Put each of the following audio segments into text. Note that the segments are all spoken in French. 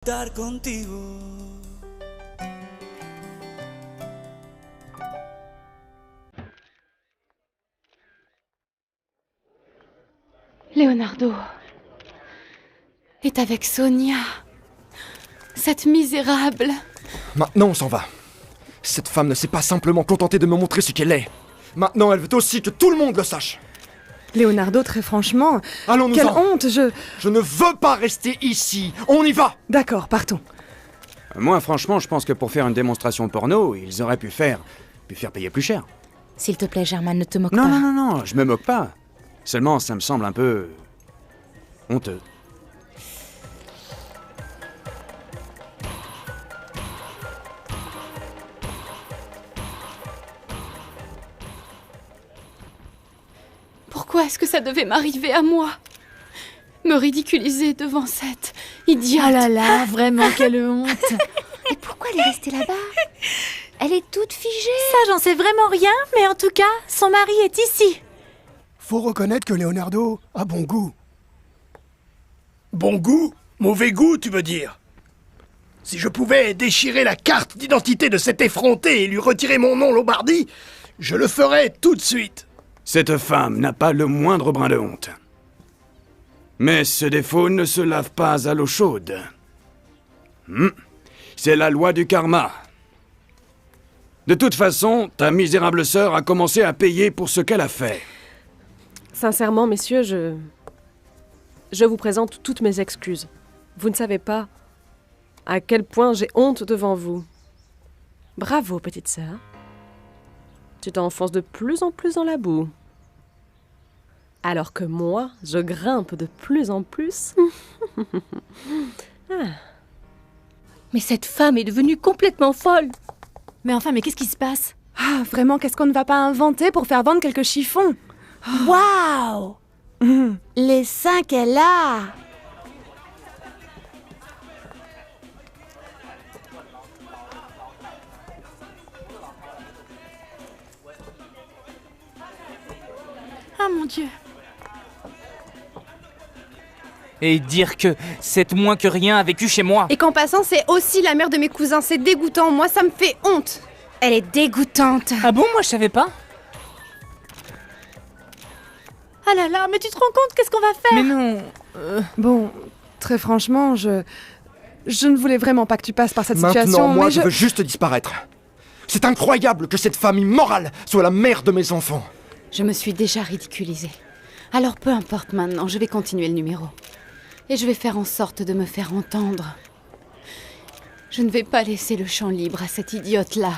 Estar contigo. Leonardo est avec Sonia. Cette misérable. Maintenant, on s'en va. Cette femme ne s'est pas simplement contentée de me montrer ce qu'elle est. Maintenant, elle veut aussi que tout le monde le sache. Leonardo, très franchement, Allons-nous-en. quelle honte, Je ne veux pas rester ici. On y va. D'accord, partons. Moi, franchement, je pense que pour faire une démonstration porno, ils auraient pu faire payer plus cher. S'il te plaît, Germain, ne te moque Non, pas. non, je me moque pas. Seulement, ça me semble un peu... honteux. Pourquoi est-ce que ça devait m'arriver à moi? Me ridiculiser devant cette idiote. Oh là là, vraiment, quelle honte. Et pourquoi elle est restée là-bas? Elle est toute figée. Ça, j'en sais vraiment rien, mais en tout cas, son mari est ici. Faut reconnaître que Leonardo a bon goût. Bon goût? Mauvais goût, tu veux dire? Si je pouvais déchirer la carte d'identité de cet effronté et lui retirer mon nom Lombardi, je le ferais tout de suite. Cette femme n'a pas le moindre brin de honte. Mais ce défaut ne se lave pas à l'eau chaude. C'est la loi du karma. De toute façon, ta misérable sœur a commencé à payer pour ce qu'elle a fait. Sincèrement, messieurs, je vous présente toutes mes excuses. Vous ne savez pas à quel point j'ai honte devant vous. Bravo, petite sœur. Tu t'enfonces de plus en plus dans la boue. Alors que moi, je grimpe de plus en plus. Mais cette femme est devenue complètement folle. Mais enfin, mais qu'est-ce qui se passe? Ah, vraiment, qu'est-ce qu'on ne va pas inventer pour faire vendre quelques chiffons? Waouh! Les seins qu'elle a! Ah mon Dieu. Et dire que cette moins que rien a vécu chez moi. Et qu'en passant, c'est aussi la mère de mes cousins. C'est dégoûtant. Moi, ça me fait honte. Elle est dégoûtante. Ah bon, moi je savais pas. Ah là là, mais tu te rends compte, qu'est-ce qu'on va faire? Mais non. Bon, très franchement, je ne voulais vraiment pas que tu passes par cette situation. Maintenant, moi, mais je veux juste disparaître. C'est incroyable que cette femme immorale soit la mère de mes enfants. Je me suis déjà ridiculisée. Alors peu importe maintenant, je vais continuer le numéro. Et je vais faire en sorte de me faire entendre. Je ne vais pas laisser le champ libre à cette idiote-là.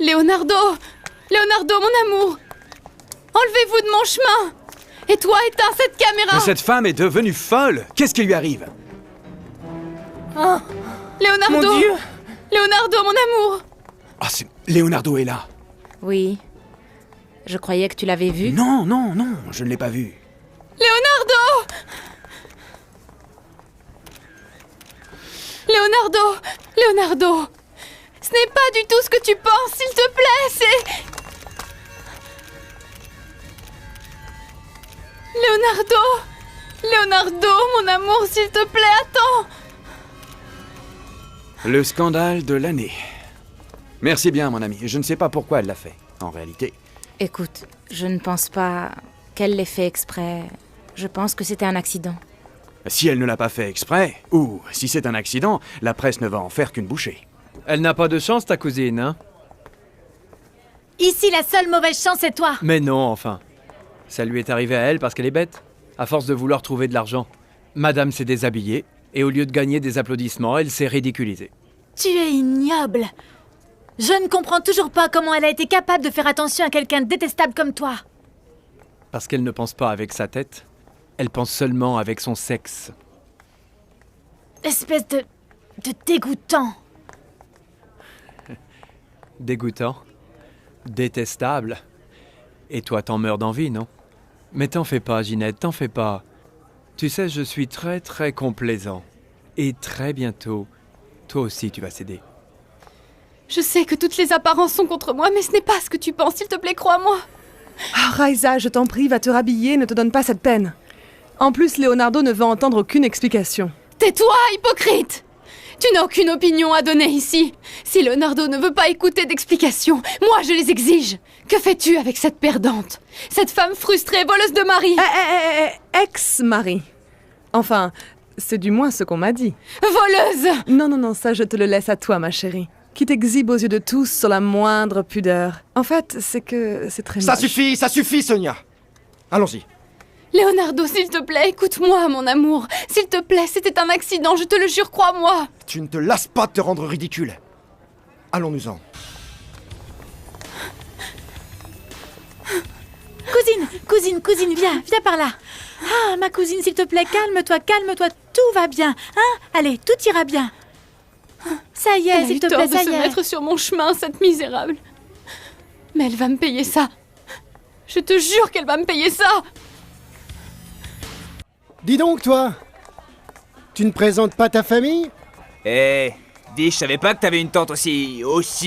Leonardo! Leonardo, mon amour! Enlevez-vous de mon chemin! Et toi, éteins cette caméra! Mais cette femme est devenue folle! Qu'est-ce qui lui arrive? Leonardo! Mon Dieu! Leonardo, mon amour! Ah, c'est... Leonardo est là! Oui. Je croyais que tu l'avais vu. Non, je ne l'ai pas vu. Leonardo! Leonardo! Leonardo! Ce n'est pas du tout ce que tu penses, s'il te plaît, c'est... Leonardo! Leonardo, mon amour, s'il te plaît, attends! Le scandale de l'année. Merci bien, mon ami. Je ne sais pas pourquoi elle l'a fait, en réalité. Écoute, je ne pense pas qu'elle l'ait fait exprès. Je pense que c'était un accident. Si elle ne l'a pas fait exprès, ou si c'est un accident, la presse ne va en faire qu'une bouchée. Elle n'a pas de chance, ta cousine, hein? Ici, la seule mauvaise chance, c'est toi. Mais non, enfin. Ça lui est arrivé à elle parce qu'elle est bête, à force de vouloir trouver de l'argent. Madame s'est déshabillée, et au lieu de gagner des applaudissements, elle s'est ridiculisée. Tu es ignoble. Je ne comprends toujours pas comment elle a été capable de faire attention à quelqu'un de détestable comme toi. Parce qu'elle ne pense pas avec sa tête, elle pense seulement avec son sexe. Espèce de dégoûtant. Dégoûtant, détestable. Et toi, t'en meurs d'envie, non? Mais t'en fais pas, Ginette, t'en fais pas. Tu sais, je suis très très complaisant. Et très bientôt, toi aussi tu vas céder. Je sais que toutes les apparences sont contre moi, mais ce n'est pas ce que tu penses, s'il te plaît, crois-moi. Ah, Raisa, je t'en prie, va te rhabiller, ne te donne pas cette peine. En plus, Leonardo ne veut entendre aucune explication. Tais-toi, hypocrite! Tu n'as aucune opinion à donner ici. Si Leonardo ne veut pas écouter d'explications, moi je les exige. Que fais-tu avec cette perdante? Cette femme frustrée, voleuse de mari? Ex-mari. Enfin, c'est du moins ce qu'on m'a dit. Voleuse! Non, ça je te le laisse à toi, ma chérie. Qui t'exhibe aux yeux de tous sur la moindre pudeur. En fait, c'est que c'est très Ça moche. ça suffit, Sonia. Allons-y. Leonardo, s'il te plaît, écoute-moi, mon amour. S'il te plaît, c'était un accident, je te le jure, crois-moi. Tu ne te lasses pas de te rendre ridicule. Allons-nous-en. Cousine, viens par là. Ah, ma cousine, s'il te plaît, calme-toi, tout va bien. Hein? Allez, tout ira bien. Ça y est, s'il te plaît, ça y de se est. mettre sur mon chemin, cette misérable. Mais elle va me payer ça. Je te jure qu'elle va me payer ça. Dis donc, toi, tu ne présentes pas ta famille? Eh, dis, je savais pas que t'avais une tante aussi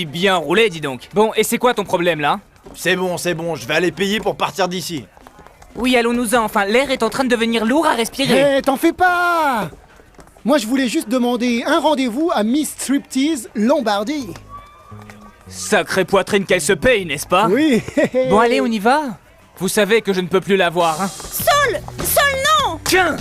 bien roulée, dis donc. Bon, et c'est quoi ton problème là? C'est bon, je vais aller payer pour partir d'ici. Oui, allons-nous-en, enfin, l'air est en train de devenir lourd à respirer. Eh, t'en fais pas! Moi, je voulais juste demander un rendez-vous à Miss Striptease Lombardie. Sacrée poitrine qu'elle se paye, n'est-ce pas? Oui. Bon, allez, on y va. Vous savez que je ne peux plus la voir, hein. Sol, non! Tiens!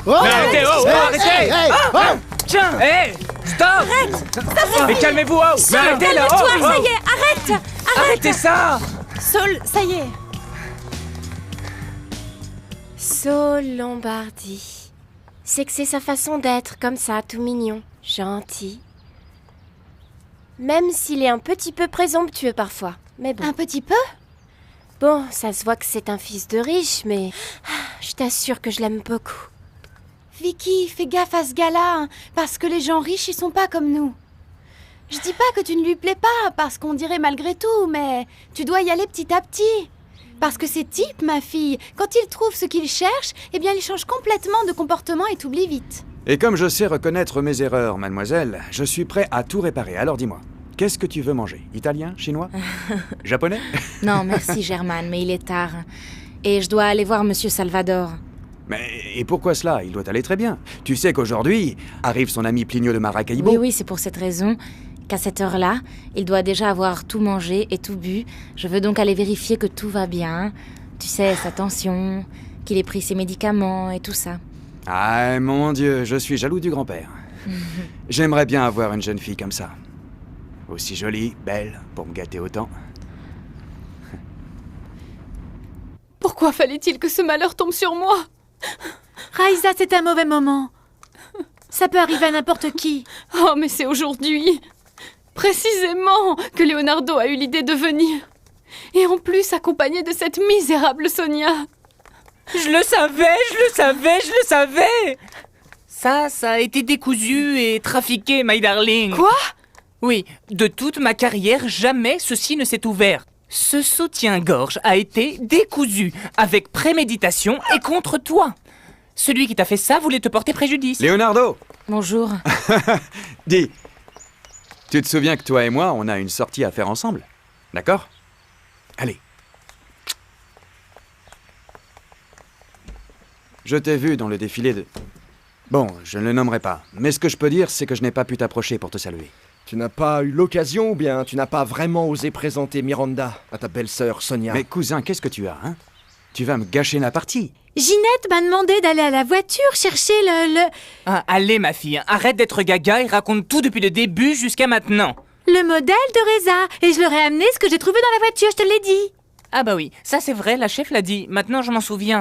Oh, Mais arrêtez, arrêtez! hey, Ah, oh. Tiens! Hé! Stop! Arrête! Mais calmez-vous, Mais arrêtez là! Calme-toi, ça y est, arrête! Arrêtez ça! Sol, ça y est. Saul Lombardie. C'est que c'est sa façon d'être, comme ça, tout mignon, gentil. Même s'il est un petit peu présomptueux parfois, mais bon. Un petit peu? Bon, ça se voit que c'est un fils de riche, mais je t'assure que je l'aime beaucoup. Vicky, fais gaffe à ce gars-là, hein, parce que les gens riches, ils sont pas comme nous. Je dis pas que tu ne lui plais pas, parce qu'on dirait malgré tout, mais tu dois y aller petit à petit. Parce que ces types, ma fille, quand ils trouvent ce qu'ils cherchent, eh bien ils changent complètement de comportement et t'oublient vite. Et comme je sais reconnaître mes erreurs, mademoiselle, je suis prêt à tout réparer. Alors dis-moi, qu'est-ce que tu veux manger? Italien? Chinois? Japonais? Non, merci Germaine, mais il est tard. Et je dois aller voir Monsieur Salvador. Mais et pourquoi cela? Il doit aller très bien. Tu sais qu'aujourd'hui arrive son ami Plinio de Maracaibo. Oui, c'est pour cette raison qu'à cette heure-là, il doit déjà avoir tout mangé et tout bu. Je veux donc aller vérifier que tout va bien. Tu sais, sa tension, qu'il ait pris ses médicaments et tout ça. Ah mon Dieu, je suis jaloux du grand-père. J'aimerais bien avoir une jeune fille comme ça. Aussi jolie, belle, pour me gâter autant. Pourquoi fallait-il que ce malheur tombe sur moi? Raïsa, c'est un mauvais moment. Ça peut arriver à n'importe qui. Oh, mais c'est aujourd'hui, précisément, que Leonardo a eu l'idée de venir. Et en plus, accompagné de cette misérable Sonia. Je le savais! Ça a été décousu et trafiqué, my darling. Quoi? Oui, de toute ma carrière, jamais ceci ne s'est ouvert. Ce soutien-gorge a été décousu, avec préméditation et contre toi. Celui qui t'a fait ça voulait te porter préjudice. Leonardo! Bonjour. Dis, tu te souviens que toi et moi, on a une sortie à faire ensemble? D'accord? Allez. Je t'ai vu dans le défilé de... Bon, je ne le nommerai pas, mais ce que je peux dire, c'est que je n'ai pas pu t'approcher pour te saluer. Tu n'as pas eu l'occasion ou bien tu n'as pas vraiment osé présenter Miranda à ta belle-sœur Sonia? Mais cousin, qu'est-ce que tu as, hein? Tu vas me gâcher la partie. Ginette m'a demandé d'aller à la voiture chercher le... Ah, allez, ma fille, arrête d'être gaga et raconte tout depuis le début jusqu'à maintenant. Le modèle de Reza. Et je leur ai amené ce que j'ai trouvé dans la voiture, je te l'ai dit. Ah bah oui, ça c'est vrai, la chef l'a dit. Maintenant, je m'en souviens.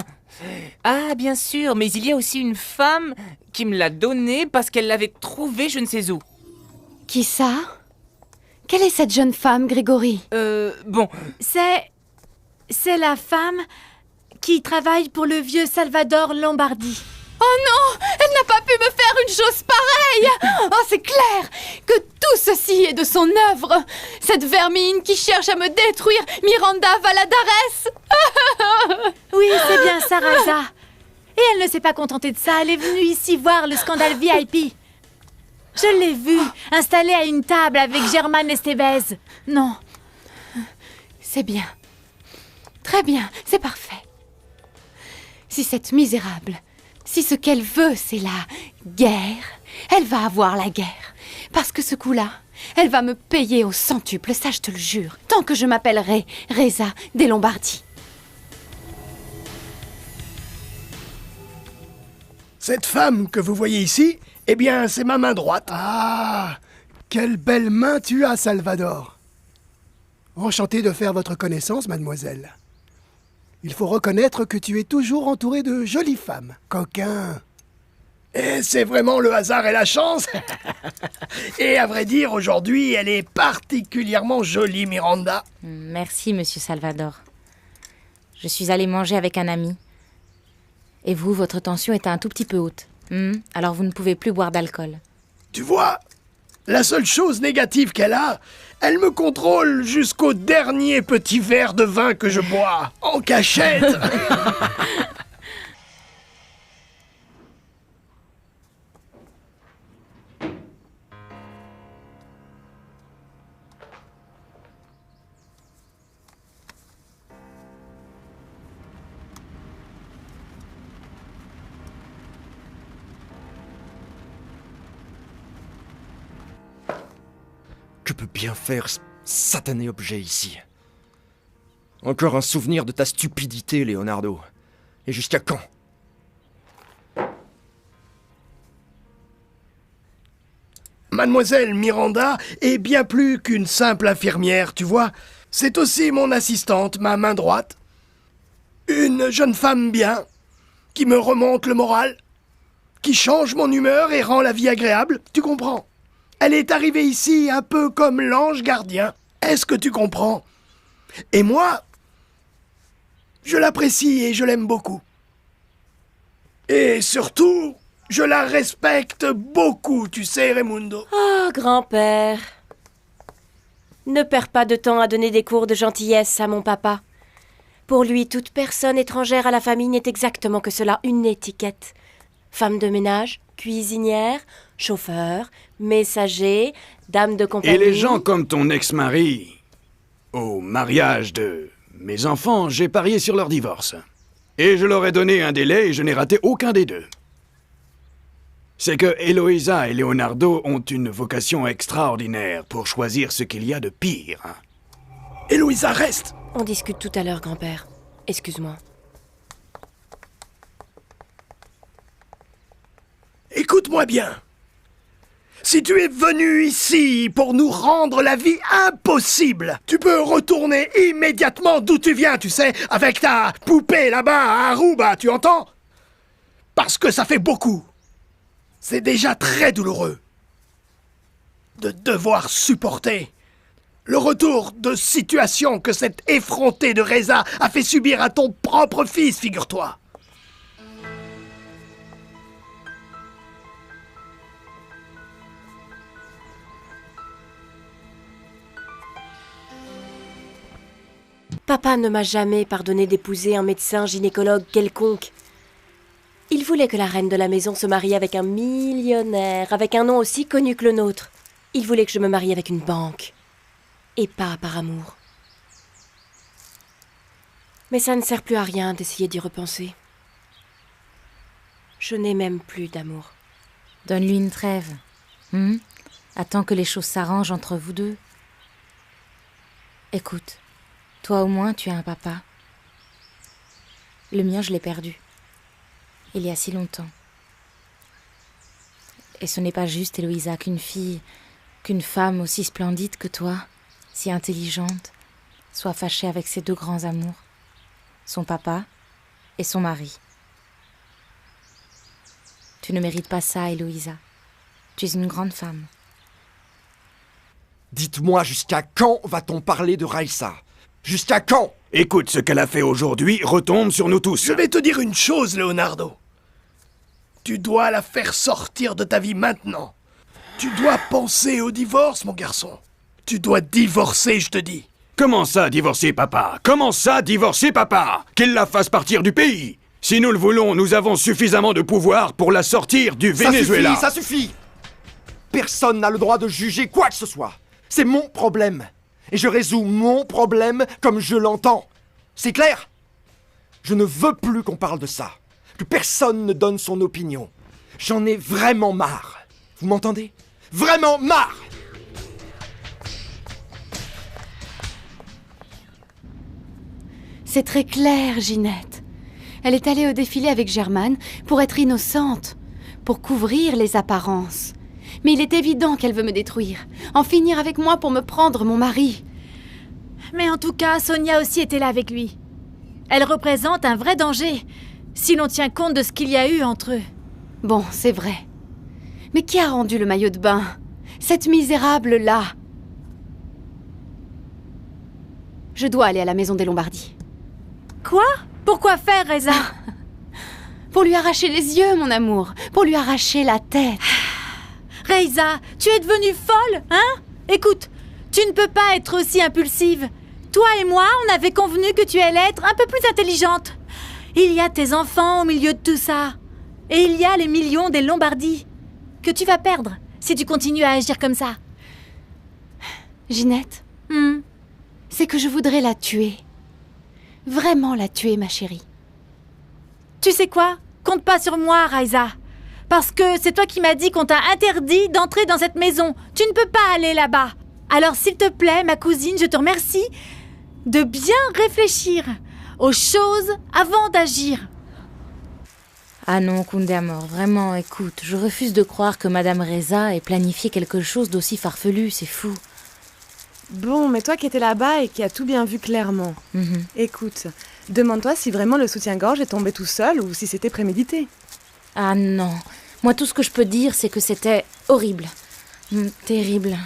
Ah, bien sûr, mais il y a aussi une femme qui me l'a donnée parce qu'elle l'avait trouvée je ne sais où. Qui ça? Quelle est cette jeune femme, Grégory? Bon... C'est la femme qui travaille pour le vieux Salvador Lombardie. Oh non! Elle n'a pas pu me faire une chose pareille! Oh, c'est clair que tout ceci est de son œuvre! Cette vermine qui cherche à me détruire, Miranda Valadares! Oui, c'est bien ça, Raza. Et elle ne s'est pas contentée de ça, elle est venue ici voir le scandale VIP. Je l'ai vue, installée à une table avec Germaine Estevez. Non. C'est bien. Très bien, c'est parfait. Si cette misérable Si ce qu'elle veut, c'est la guerre, elle va avoir la guerre. Parce que ce coup-là, elle va me payer au centuple, ça je te le jure, tant que je m'appellerai Reza des Lombardies. Cette femme que vous voyez ici, eh bien, c'est ma main droite. Ah, quelle belle main tu as, Salvador. Enchanté de faire votre connaissance, mademoiselle. Il faut reconnaître que tu es toujours entouré de jolies femmes. Coquin. Et c'est vraiment le hasard et la chance. Et à vrai dire, aujourd'hui, elle est particulièrement jolie, Miranda. Merci, monsieur Salvador. Je suis allée manger avec un ami. Et vous, votre tension est un tout petit peu haute. Alors vous ne pouvez plus boire d'alcool. Tu vois, la seule chose négative qu'elle a, elle me contrôle jusqu'au dernier petit verre de vin que je bois, en cachette. Que peut bien faire ce satané objet ici? Encore un souvenir de ta stupidité, Leonardo. Et jusqu'à quand? Mademoiselle Miranda est bien plus qu'une simple infirmière, tu vois. C'est aussi mon assistante, ma main droite. Une jeune femme bien, qui me remonte le moral, qui change mon humeur et rend la vie agréable, tu comprends? Elle est arrivée ici un peu comme l'ange gardien. Est-ce que tu comprends? Et moi, je l'apprécie et je l'aime beaucoup. Et surtout, je la respecte beaucoup, tu sais, Raimundo. Oh, grand-père. Ne perds pas de temps à donner des cours de gentillesse à mon papa. Pour lui, toute personne étrangère à la famille n'est exactement que cela, une étiquette. Femme de ménage, cuisinière, chauffeur, messager, dame de compagnie... Et les gens comme ton ex-mari, au mariage de mes enfants, j'ai parié sur leur divorce. Et je leur ai donné un délai et je n'ai raté aucun des deux. C'est que Eloïsa et Leonardo ont une vocation extraordinaire pour choisir ce qu'il y a de pire. Eloïsa, reste! On discute tout à l'heure, grand-père. Excuse-moi. Écoute-moi bien. Si tu es venu ici pour nous rendre la vie impossible, tu peux retourner immédiatement d'où tu viens, tu sais, avec ta poupée là-bas à Aruba, tu entends? Parce que ça fait beaucoup. C'est déjà très douloureux de devoir supporter le retour de situation que cet effronté de Reza a fait subir à ton propre fils, figure-toi. Papa ne m'a jamais pardonné d'épouser un médecin gynécologue quelconque. Il voulait que la reine de la maison se marie avec un millionnaire, avec un nom aussi connu que le nôtre. Il voulait que je me marie avec une banque. Et pas par amour. Mais ça ne sert plus à rien d'essayer d'y repenser. Je n'ai même plus d'amour. Donne-lui une trêve. Attends que les choses s'arrangent entre vous deux. Écoute, toi au moins tu as un papa. Le mien, je l'ai perdu. Il y a si longtemps. Et ce n'est pas juste, Eloïsa, qu'une femme aussi splendide que toi, si intelligente, soit fâchée avec ses deux grands amours, son papa et son mari. Tu ne mérites pas ça, Eloïsa. Tu es une grande femme. Dites-moi, jusqu'à quand va-t-on parler de Raïssa? Jusqu'à quand? Écoute, ce qu'elle a fait aujourd'hui retombe sur nous tous. Je vais te dire une chose, Leonardo. Tu dois la faire sortir de ta vie maintenant. Tu dois penser au divorce, mon garçon. Tu dois divorcer, je te dis. Comment ça, divorcer, papa? Comment ça, divorcer, papa? Qu'il la fasse partir du pays. Si nous le voulons, nous avons suffisamment de pouvoir pour la sortir du Venezuela. Ça suffit! Personne n'a le droit de juger quoi que ce soit. C'est mon problème. Et je résous mon problème comme je l'entends. C'est clair? Je ne veux plus qu'on parle de ça. que personne ne donne son opinion. J'en ai vraiment marre. Vous m'entendez? Vraiment marre! C'est très clair, Ginette. Elle est allée au défilé avec Germaine pour être innocente, pour couvrir les apparences. Mais il est évident qu'elle veut me détruire, en finir avec moi pour me prendre mon mari. Mais en tout cas, Sonia aussi était là avec lui. Elle représente un vrai danger, si l'on tient compte de ce qu'il y a eu entre eux. Bon, c'est vrai. Mais qui a rendu le maillot de bain? Cette misérable-là. Je dois aller à la maison des Lombardies. Quoi? Pourquoi faire, Reza? Pour lui arracher les yeux, mon amour. Pour lui arracher la tête. Reza, tu es devenue folle, hein? Écoute, tu ne peux pas être aussi impulsive. Toi et moi, on avait convenu que tu allais être un peu plus intelligente. Il y a tes enfants au milieu de tout ça. Et il y a les millions des Lombardies que tu vas perdre si tu continues à agir comme ça. Ginette, c'est que je voudrais la tuer. Vraiment la tuer, ma chérie. Tu sais quoi? Compte pas sur moi, Reza. Parce que c'est toi qui m'as dit qu'on t'a interdit d'entrer dans cette maison. Tu ne peux pas aller là-bas. Alors s'il te plaît, ma cousine, je te remercie de bien réfléchir aux choses avant d'agir. Ah non, Kundamor, vraiment, écoute, je refuse de croire que Madame Reza ait planifié quelque chose d'aussi farfelu, c'est fou. Bon, mais toi qui étais là-bas et qui as tout bien vu clairement, écoute, demande-toi si vraiment le soutien-gorge est tombé tout seul ou si c'était prémédité. Ah non, moi tout ce que je peux dire, c'est que c'était horrible, terrible.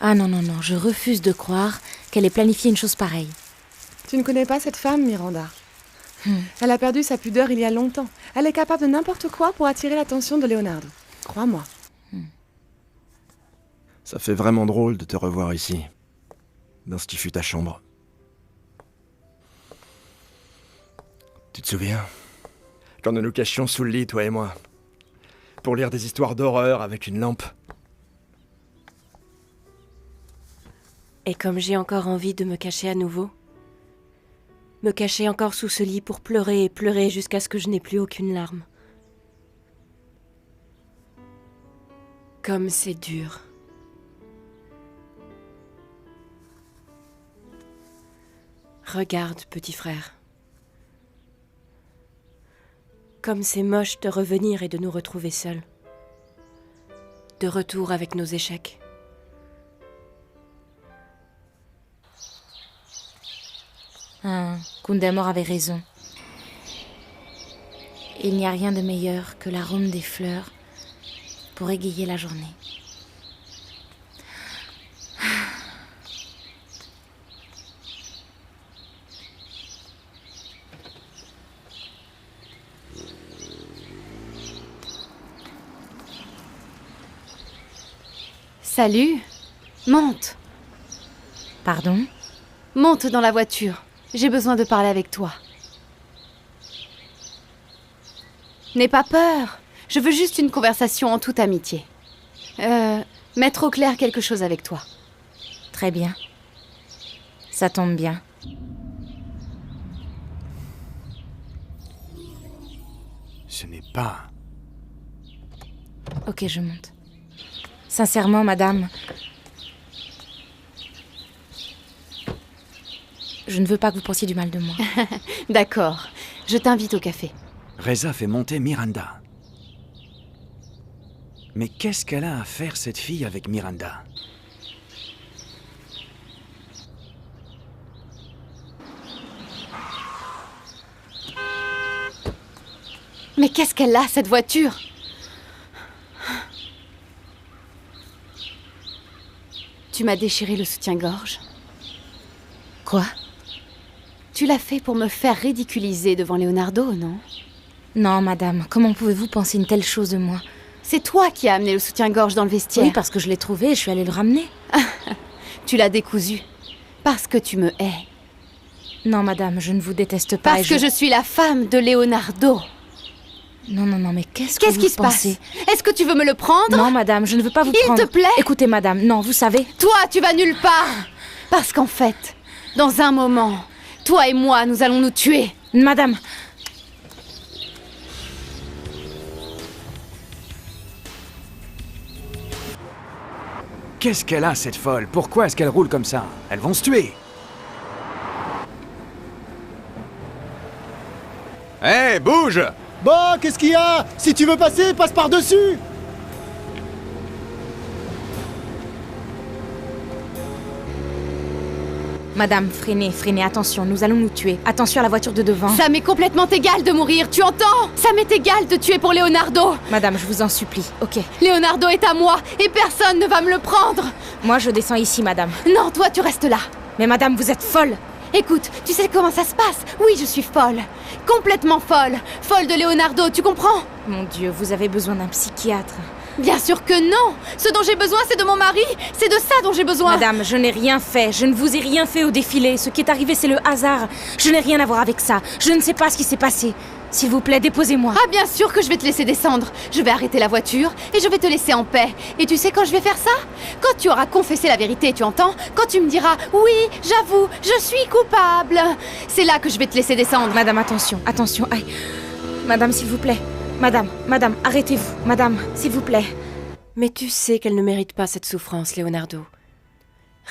Ah non, non, non, je refuse de croire qu'elle ait planifié une chose pareille. Tu ne connais pas cette femme, Miranda. Elle a perdu sa pudeur il y a longtemps. Elle est capable de n'importe quoi pour attirer l'attention de Leonardo. Crois-moi. Ça fait vraiment drôle de te revoir ici, dans ce qui fut ta chambre. Tu te souviens? Quand nous nous cachions sous le lit, toi et moi, pour lire des histoires d'horreur avec une lampe. Et comme j'ai encore envie de me cacher à nouveau, me cacher encore sous ce lit pour pleurer et pleurer jusqu'à ce que je n'ai plus aucune larme. Comme c'est dur. Regarde, petit frère. Comme c'est moche de revenir et de nous retrouver seuls. De retour avec nos échecs. Ah, Kundamor avait raison. Il n'y a rien de meilleur que l'arôme des fleurs pour égayer la journée. Salut. Monte. Pardon? Monte dans la voiture. J'ai besoin de parler avec toi. N'aie pas peur. Je veux juste une conversation en toute amitié. Mettre au clair quelque chose avec toi. Très bien. Ça tombe bien. Ce n'est pas... Ok, je monte. Sincèrement, madame, je ne veux pas que vous pensiez du mal de moi. D'accord, je t'invite au café. Reza fait monter Miranda. Mais qu'est-ce qu'elle a à faire, cette fille, avec Miranda? Mais qu'est-ce qu'elle a, cette voiture? Tu m'as déchiré le soutien-gorge. Quoi? Tu l'as fait pour me faire ridiculiser devant Leonardo, non? Non, madame, comment pouvez-vous penser une telle chose de moi? C'est toi qui as amené le soutien-gorge dans le vestiaire. Oui, parce que je l'ai trouvé et je suis allée le ramener. Tu l'as décousu. Parce que tu me hais. Non, madame, je ne vous déteste pas. Parce que je suis la femme de Leonardo. Non, non, non, mais qu'est-ce qui se passe? Est-ce que tu veux me le prendre? Non, madame, je ne veux pas vous prendre. Il te plaît? Écoutez, madame, non, vous savez... Toi, tu vas nulle part. Parce qu'en fait, dans un moment, toi et moi, nous allons nous tuer. Madame... Qu'est-ce qu'elle a, cette folle? Pourquoi est-ce qu'elle roule comme ça? Elles vont se tuer. Hé, bouge! Bon, qu'est-ce qu'il y a? Si tu veux passer, passe par-dessus! Madame, freinez, freinez, attention, nous allons nous tuer. Attention à la voiture de devant. Ça m'est complètement égal de mourir, tu entends? Ça m'est égal de tuer pour Leonardo. Madame, je vous en supplie, ok. Leonardo est à moi et personne ne va me le prendre. Moi, je descends ici, madame. Non, toi, tu restes là. Mais madame, vous êtes folle. Écoute, tu sais comment ça se passe? Oui, je suis folle. Complètement folle. Folle de Leonardo, tu comprends? Mon Dieu, vous avez besoin d'un psychiatre. Bien sûr que non. Ce dont j'ai besoin, c'est de mon mari. C'est de ça dont j'ai besoin. Madame, je n'ai rien fait. Je ne vous ai rien fait au défilé. Ce qui est arrivé, c'est le hasard. Je n'ai rien à voir avec ça. Je ne sais pas ce qui s'est passé. S'il vous plaît, déposez-moi. Ah, bien sûr que je vais te laisser descendre. Je vais arrêter la voiture et je vais te laisser en paix. Et tu sais quand je vais faire ça? Quand tu auras confessé la vérité, tu entends? Quand tu me diras « Oui, j'avoue, je suis coupable », c'est là que je vais te laisser descendre. Madame, attention, attention. Aïe. Madame, s'il vous plaît. Madame, arrêtez-vous. Madame, s'il vous plaît. Mais tu sais qu'elle ne mérite pas cette souffrance, Leonardo.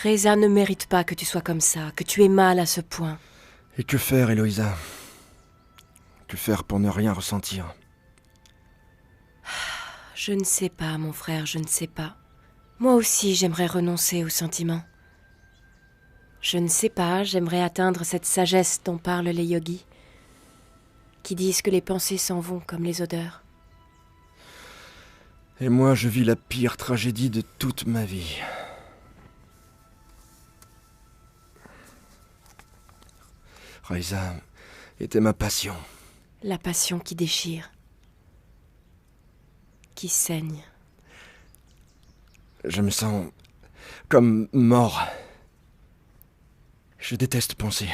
Reza ne mérite pas que tu sois comme ça, que tu aies mal à ce point. Et que faire, Héloïsa? Que faire pour ne rien ressentir? Je ne sais pas, mon frère, je ne sais pas. Moi aussi, j'aimerais renoncer aux sentiments. Je ne sais pas, j'aimerais atteindre cette sagesse dont parlent les yogis, qui disent que les pensées s'en vont comme les odeurs. Et moi, je vis la pire tragédie de toute ma vie. Reza était ma passion. La passion qui déchire, qui saigne. Je me sens comme mort. Je déteste penser.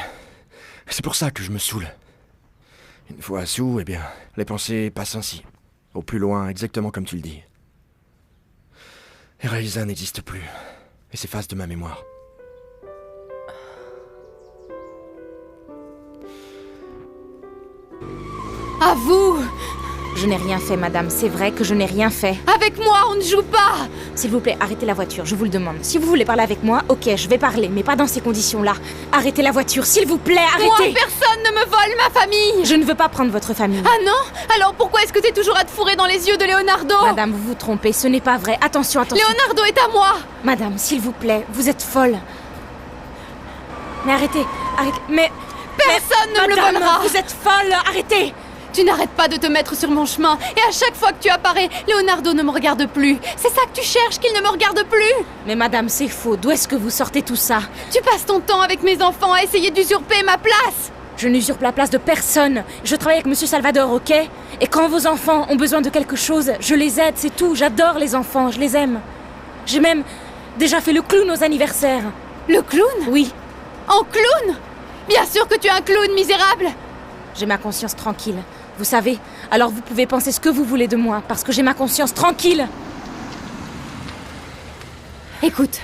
C'est pour ça que je me saoule. Une fois sous, eh bien, les pensées passent ainsi. Au plus loin, exactement comme tu le dis. Et Reza n'existe plus. Et s'efface de ma mémoire. À vous! Je n'ai rien fait, madame. C'est vrai que je n'ai rien fait. Avec moi, on ne joue pas! S'il vous plaît, arrêtez la voiture, je vous le demande. Si vous voulez parler avec moi, ok, je vais parler, mais pas dans ces conditions-là. Arrêtez la voiture, s'il vous plaît, arrêtez! Moi, personne ne me vole ma famille! Je ne veux pas prendre votre famille. Ah non? Alors pourquoi est-ce que t'es toujours à te fourrer dans les yeux de Leonardo? Madame, vous vous trompez, ce n'est pas vrai. Attention, attention. Leonardo est à moi! Madame, s'il vous plaît, vous êtes folle. Mais arrêtez, mais... Personne ne me le Madame, volera! vous êtes folle, arrêtez! Tu n'arrêtes pas de te mettre sur mon chemin, et à chaque fois que tu apparais, Leonardo ne me regarde plus. C'est ça que tu cherches, qu'il ne me regarde plus? Mais madame, c'est faux. D'où est-ce que vous sortez tout ça? Tu passes ton temps avec mes enfants à essayer d'usurper ma place! Je n'usurpe la place de personne. Je travaille avec Monsieur Salvador, ok? Et quand vos enfants ont besoin de quelque chose, je les aide, c'est tout. J'adore les enfants, je les aime. J'ai même déjà fait le clown aux anniversaires. Le clown? Oui. En clown? Bien sûr que tu es un clown misérable! J'ai ma conscience tranquille. Vous savez, alors vous pouvez penser ce que vous voulez de moi, parce que j'ai ma conscience tranquille. Écoute,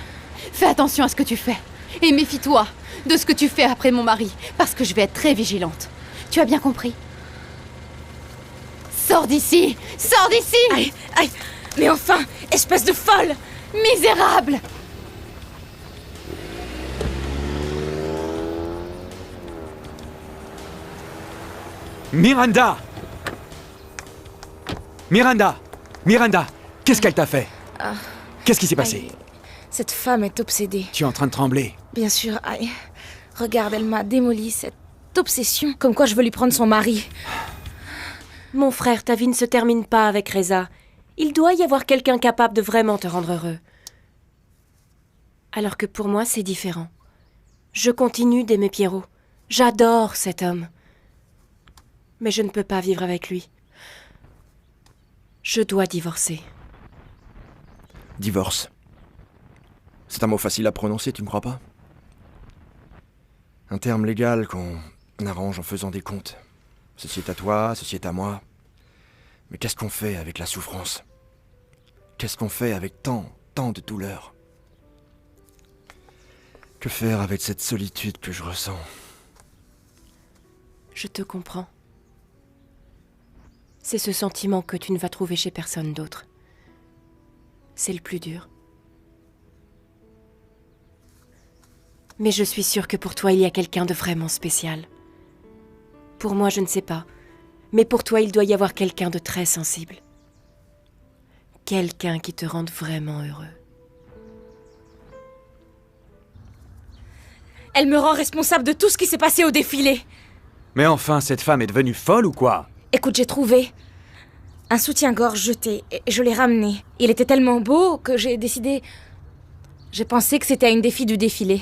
fais attention à ce que tu fais. Et méfie-toi de ce que tu fais après mon mari, parce que je vais être très vigilante. Tu as bien compris? Sors d'ici! Sors d'ici! Aïe, aïe! Mais enfin, espèce de folle! Misérable! Miranda! Miranda! Qu'est-ce qu'elle t'a fait? Qu'est-ce qui s'est passé? Cette femme est obsédée. Tu es en train de trembler. Bien sûr, aïe. Regarde, elle m'a démoli cette obsession. Comme quoi je veux lui prendre son mari. Mon frère, ta vie ne se termine pas avec Reza. Il doit y avoir quelqu'un capable de vraiment te rendre heureux. Alors que pour moi, c'est différent. Je continue d'aimer Pierrot. J'adore cet homme. Mais je ne peux pas vivre avec lui. Je dois divorcer. Divorce. C'est un mot facile à prononcer, tu ne crois pas? Un terme légal qu'on arrange en faisant des comptes. Ceci est à toi, ceci est à moi. Mais qu'est-ce qu'on fait avec la souffrance? Qu'est-ce qu'on fait avec tant de douleur? Que faire avec cette solitude que je ressens? Je te comprends. C'est ce sentiment que tu ne vas trouver chez personne d'autre. C'est le plus dur. Mais je suis sûre que pour toi, il y a quelqu'un de vraiment spécial. Pour moi, je ne sais pas. Mais pour toi, il doit y avoir quelqu'un de très sensible. Quelqu'un qui te rende vraiment heureux. Elle me rend responsable de tout ce qui s'est passé au défilé. Mais enfin, cette femme est devenue folle ou quoi? Écoute, j'ai trouvé un soutien-gorge jeté et je l'ai ramené. Il était tellement beau que j'ai décidé... J'ai pensé que c'était à une des filles du défilé.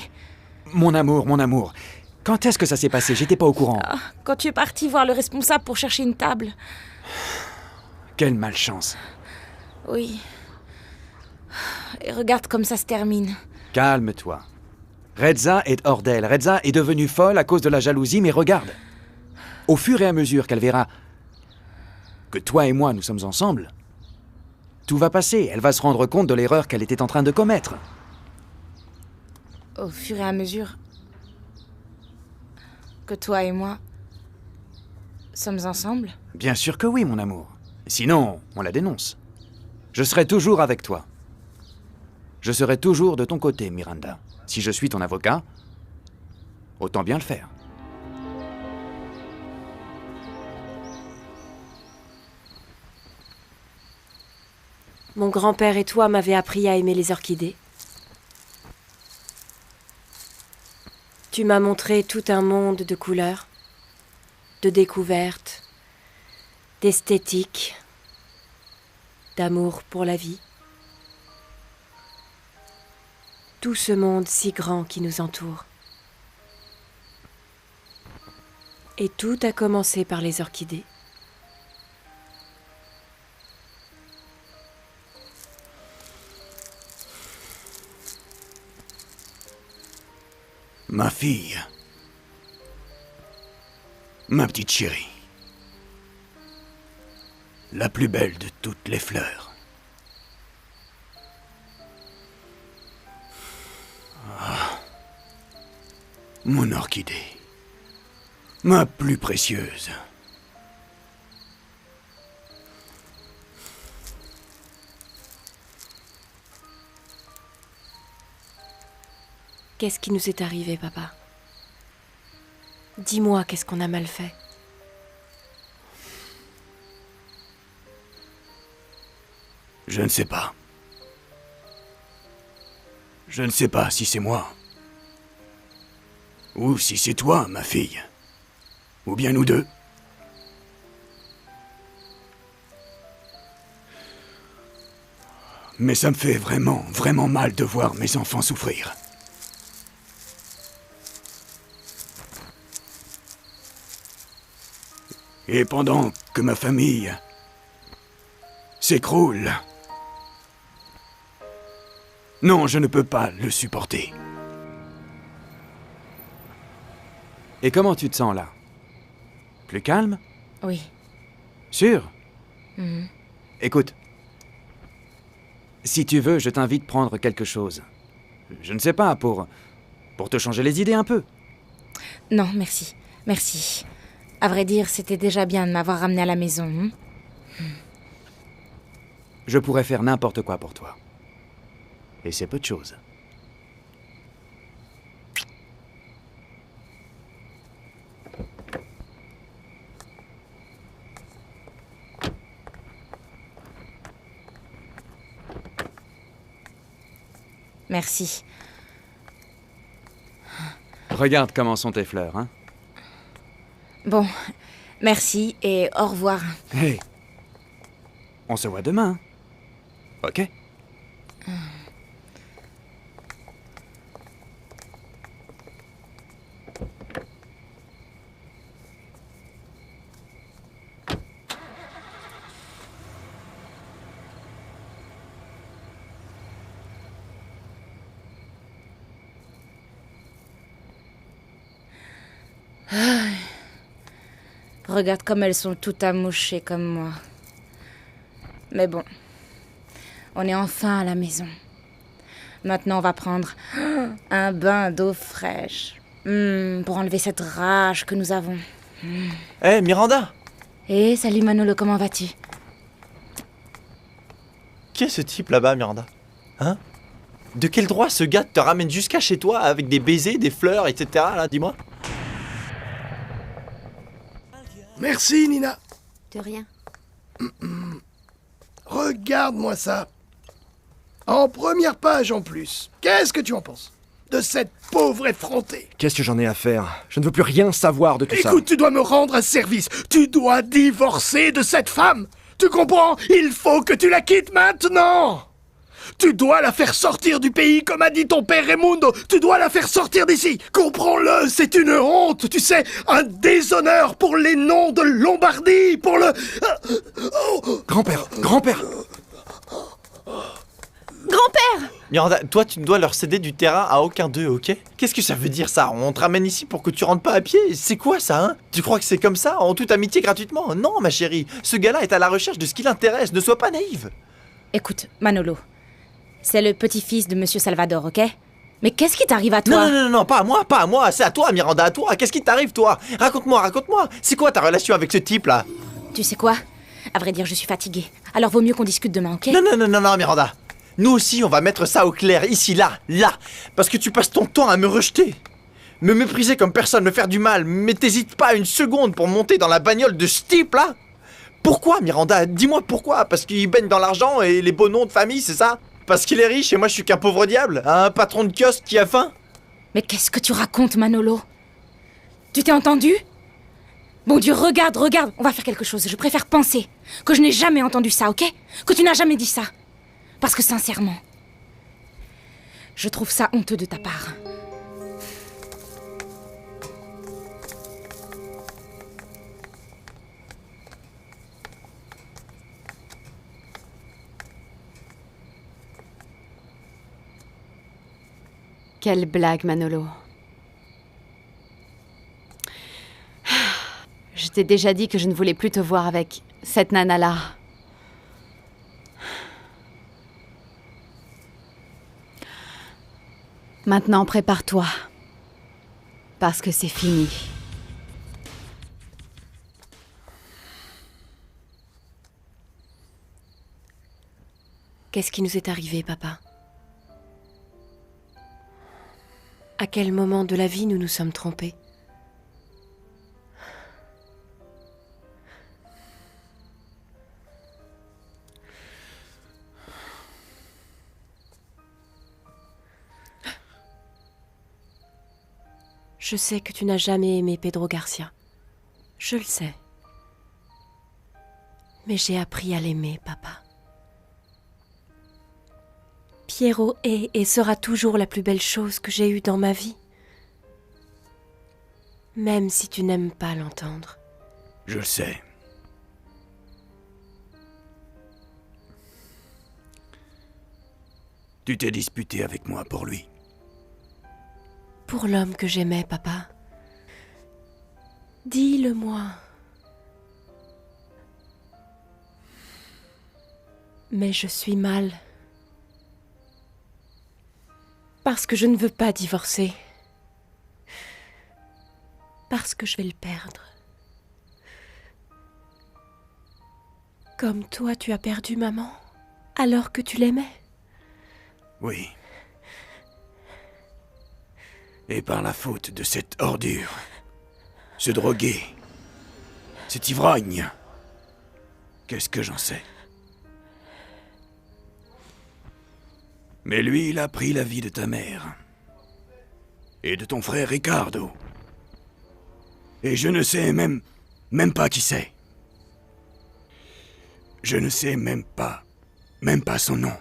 Mon amour. Quand est-ce que ça s'est passé? J'étais pas au courant. Quand tu es parti voir le responsable pour chercher une table. Quelle malchance. Oui. Et regarde comme ça se termine. Calme-toi. Redza est hors d'elle. Redza est devenue folle à cause de la jalousie, mais regarde. Au fur et à mesure qu'elle verra que toi et moi, nous sommes ensemble, tout va passer. Elle va se rendre compte de l'erreur qu'elle était en train de commettre. Au fur et à mesure que toi et moi sommes ensemble? Bien sûr que oui, mon amour. Sinon, on la dénonce. Je serai toujours avec toi. Je serai toujours de ton côté, Miranda. Si je suis ton avocat, autant bien le faire. Mon grand-père et toi m'avez appris à aimer les orchidées. Tu m'as montré tout un monde de couleurs, de découvertes, d'esthétique, d'amour pour la vie. Tout ce monde si grand qui nous entoure. Et tout a commencé par les orchidées. Ma fille. Ma petite chérie. La plus belle de toutes les fleurs. Ah. Mon orchidée. Ma plus précieuse. Qu'est-ce qui nous est arrivé, papa? Dis-moi, qu'est-ce qu'on a mal fait? Je ne sais pas. Je ne sais pas si c'est moi. Ou si c'est toi, ma fille. Ou bien nous deux. Mais ça me fait vraiment, vraiment mal de voir mes enfants souffrir. Et pendant que ma famille s'écroule... Non, je ne peux pas le supporter. Et comment tu te sens là? Plus calme? Oui. Sûr? Mhm. Écoute. Si tu veux, je t'invite à prendre quelque chose. Je ne sais pas, pour te changer les idées un peu. Non, merci. Merci. À vrai dire, c'était déjà bien de m'avoir ramené à la maison. Je pourrais faire n'importe quoi pour toi. Et c'est peu de choses. Merci. Regarde comment sont tes fleurs, hein? Bon, merci et au revoir. Hé, on se voit demain. Ok? Regarde comme elles sont toutes amouchées comme moi. Mais bon, on est enfin à la maison. Maintenant, on va prendre un bain d'eau fraîche. Pour enlever cette rage que nous avons. Hé, Miranda! Hé, salut Manolo, comment vas-tu? Qui est ce type là-bas, Miranda? Hein? De quel droit ce gars te ramène jusqu'à chez toi avec des baisers, des fleurs, etc. là, dis-moi? Merci, Nina. De rien. Regarde-moi ça. En première page en plus. Qu'est-ce que tu en penses de cette pauvre effrontée? Qu'est-ce que j'en ai à faire? Je ne veux plus rien savoir de tout ça. Écoute, tu dois me rendre un service. Tu dois divorcer de cette femme. Tu comprends? Il faut que tu la quittes maintenant. Tu dois la faire sortir du pays, comme a dit ton père Raimundo. Tu dois la faire sortir d'ici. Comprends-le, c'est une honte, tu sais, un déshonneur pour les noms de Lombardie, pour le... Grand-père, grand-père. Grand-père! Miranda, toi tu ne dois leur céder du terrain à aucun d'eux, ok? Qu'est-ce que ça veut dire ça? On te ramène ici pour que tu rentres pas à pied? C'est quoi ça, hein? Tu crois que c'est comme ça, en toute amitié gratuitement? Non, ma chérie, ce gars-là est à la recherche de ce qui l'intéresse, ne sois pas naïve. Écoute, Manolo, c'est le petit-fils de Monsieur Salvador, ok? Mais qu'est-ce qui t'arrive à toi? Non, pas à moi, c'est à toi, Miranda, à toi. Qu'est-ce qui t'arrive, toi? Raconte-moi. C'est quoi ta relation avec ce type-là? Tu sais quoi? À vrai dire, je suis fatiguée. Alors vaut mieux qu'on discute demain, ok? Non, Miranda. Nous aussi, on va mettre ça au clair, ici, là. Parce que tu passes ton temps à me rejeter. Me mépriser comme personne, me faire du mal, mais t'hésites pas une seconde pour monter dans la bagnole de ce type-là? Pourquoi, Miranda? Dis-moi pourquoi? Parce qu'il baigne dans l'argent et les beaux noms de famille, c'est ça? Parce qu'il est riche et moi je suis qu'un pauvre diable? Un patron de kiosque qui a faim? Mais qu'est-ce que tu racontes, Manolo? Tu t'es entendu? Bon Dieu, regarde, on va faire quelque chose. Je préfère penser que je n'ai jamais entendu ça, ok? Que tu n'as jamais dit ça. Parce que sincèrement, je trouve ça honteux de ta part. Quelle blague, Manolo. Je t'ai déjà dit que je ne voulais plus te voir avec cette nana-là. Maintenant, prépare-toi. Parce que c'est fini. Qu'est-ce qui nous est arrivé, papa? À quel moment de la vie nous nous sommes trompés? Je sais que tu n'as jamais aimé Pedro Garcia. Je le sais. Mais j'ai appris à l'aimer, papa. Piero est et sera toujours la plus belle chose que j'ai eue dans ma vie. Même si tu n'aimes pas l'entendre. Je le sais. Tu t'es disputé avec moi pour lui. Pour l'homme que j'aimais, papa. Dis-le-moi. Mais je suis mal. Parce que je ne veux pas divorcer. Parce que je vais le perdre. Comme toi, tu as perdu maman, alors que tu l'aimais. Oui. Et par la faute de cette ordure, ce drogué, cet ivrogne, qu'est-ce que j'en sais? Mais lui, il a pris la vie de ta mère. Et de ton frère Ricardo. Et je ne sais même pas qui c'est. Je ne sais même pas son nom.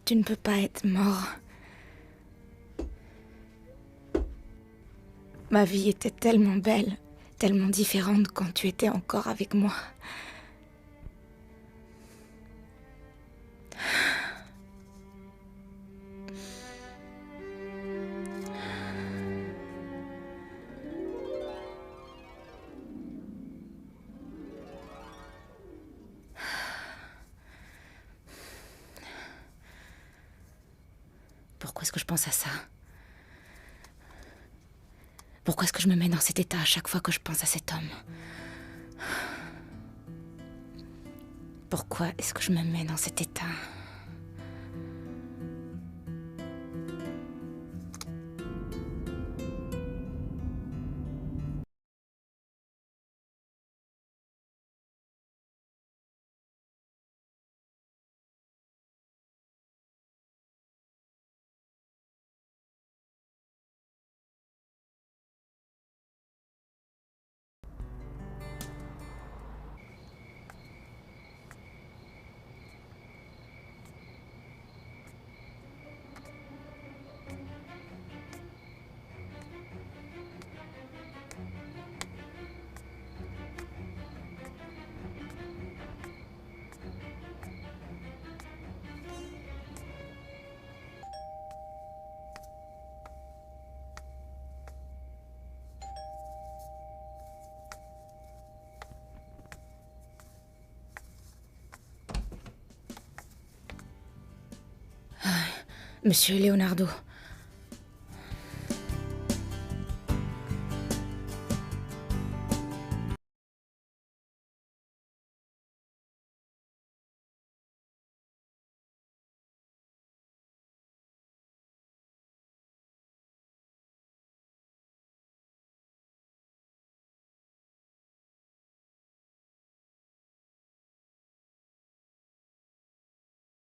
Tu ne peux pas être mort. Ma vie était tellement belle, tellement différente quand tu étais encore avec moi. Pourquoi est-ce que je pense à ça? Pourquoi est-ce que je me mets dans cet état à chaque fois que je pense à cet homme? Pourquoi est-ce que je me mets dans cet état? Monsieur Leonardo,